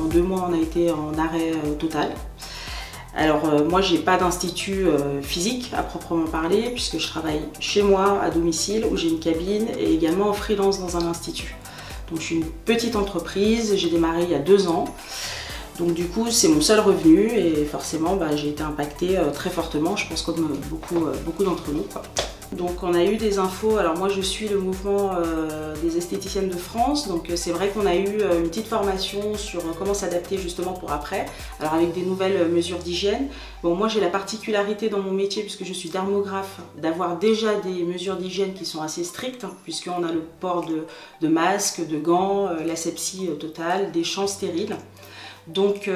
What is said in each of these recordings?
2 mois, on a été en arrêt total. Alors moi, j'ai pas d'institut physique à proprement parler, puisque je travaille chez moi, à domicile, où j'ai une cabine, et également en freelance dans un institut. Donc je suis une petite entreprise, j'ai démarré il y a 2 ans. Donc du coup, c'est mon seul revenu et forcément, j'ai été impactée très fortement, je pense comme beaucoup d'entre nous, quoi. Donc on a eu des infos, alors moi je suis le mouvement des esthéticiennes de France, donc c'est vrai qu'on a eu une petite formation sur comment s'adapter justement pour après, alors avec des nouvelles mesures d'hygiène. Bon, moi j'ai la particularité dans mon métier, puisque je suis dermographe, d'avoir déjà des mesures d'hygiène qui sont assez strictes, puisqu'on a le port de masques, de gants, l'asepsie totale, des champs stériles. Donc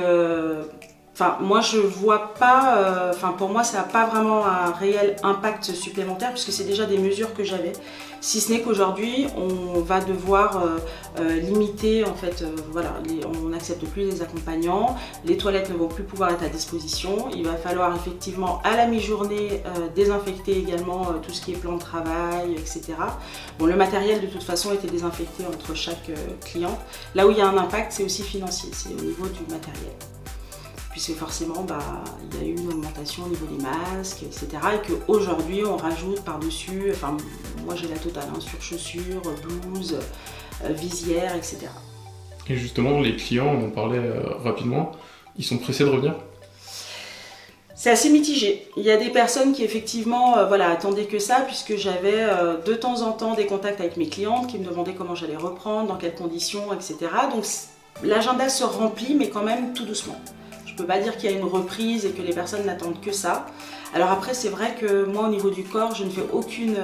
moi je vois pas, pour moi ça n'a pas vraiment un réel impact supplémentaire, puisque c'est déjà des mesures que j'avais, si ce n'est qu'aujourd'hui on va devoir limiter en fait, on n'accepte plus les accompagnants, les toilettes ne vont plus pouvoir être à disposition, il va falloir effectivement à la mi-journée désinfecter également tout ce qui est plan de travail, etc. Bon, le matériel de toute façon était désinfecté entre chaque client. Là où il y a un impact, c'est aussi financier, c'est au niveau du matériel. Puisque forcément, il y a eu une augmentation au niveau des masques, etc. Et qu'aujourd'hui, on rajoute par-dessus, moi j'ai la totale, sur chaussures, blouses, visières, etc. Et justement, les clients, on en parlait rapidement, ils sont pressés de revenir ? C'est assez mitigé. Il y a des personnes qui effectivement attendaient que ça, puisque j'avais de temps en temps des contacts avec mes clientes qui me demandaient comment j'allais reprendre, dans quelles conditions, etc. Donc l'agenda se remplit, mais quand même tout doucement. Je ne peux pas dire qu'il y a une reprise et que les personnes n'attendent que ça. Alors après, c'est vrai que moi, au niveau du corps, je ne fais aucune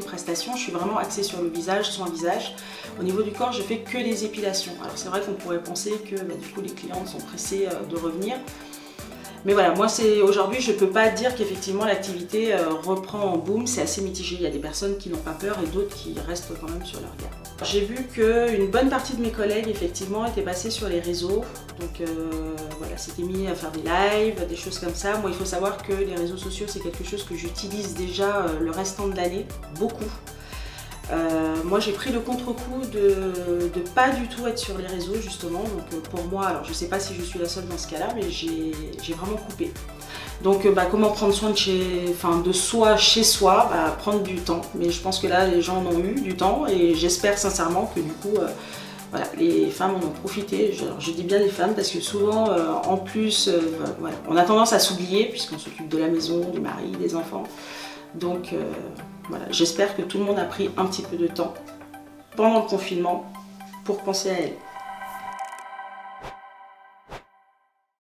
prestation. Je suis vraiment axée sur le visage, soin visage. Au niveau du corps, je fais que les épilations. Alors c'est vrai qu'on pourrait penser que du coup, les clientes sont pressées de revenir. Mais voilà, moi aujourd'hui, je ne peux pas dire qu'effectivement l'activité reprend en boom, c'est assez mitigé. Il y a des personnes qui n'ont pas peur et d'autres qui restent quand même sur leur garde. J'ai vu qu'une bonne partie de mes collègues effectivement étaient passés sur les réseaux, donc s'étaient mis à faire des lives, des choses comme ça. Moi, il faut savoir que les réseaux sociaux, c'est quelque chose que j'utilise déjà le restant de l'année, beaucoup. Moi j'ai pris le contre-coup de pas du tout être sur les réseaux justement, donc pour moi, alors je sais pas si je suis la seule dans ce cas-là, mais j'ai vraiment coupé. Donc comment prendre soin de soi chez soi, prendre du temps, mais je pense que là les gens en ont eu du temps et j'espère sincèrement que du coup les femmes en ont profité. Je dis bien les femmes parce que souvent en plus on a tendance à s'oublier puisqu'on s'occupe de la maison, du mari, des enfants. Donc j'espère que tout le monde a pris un petit peu de temps pendant le confinement pour penser à elle.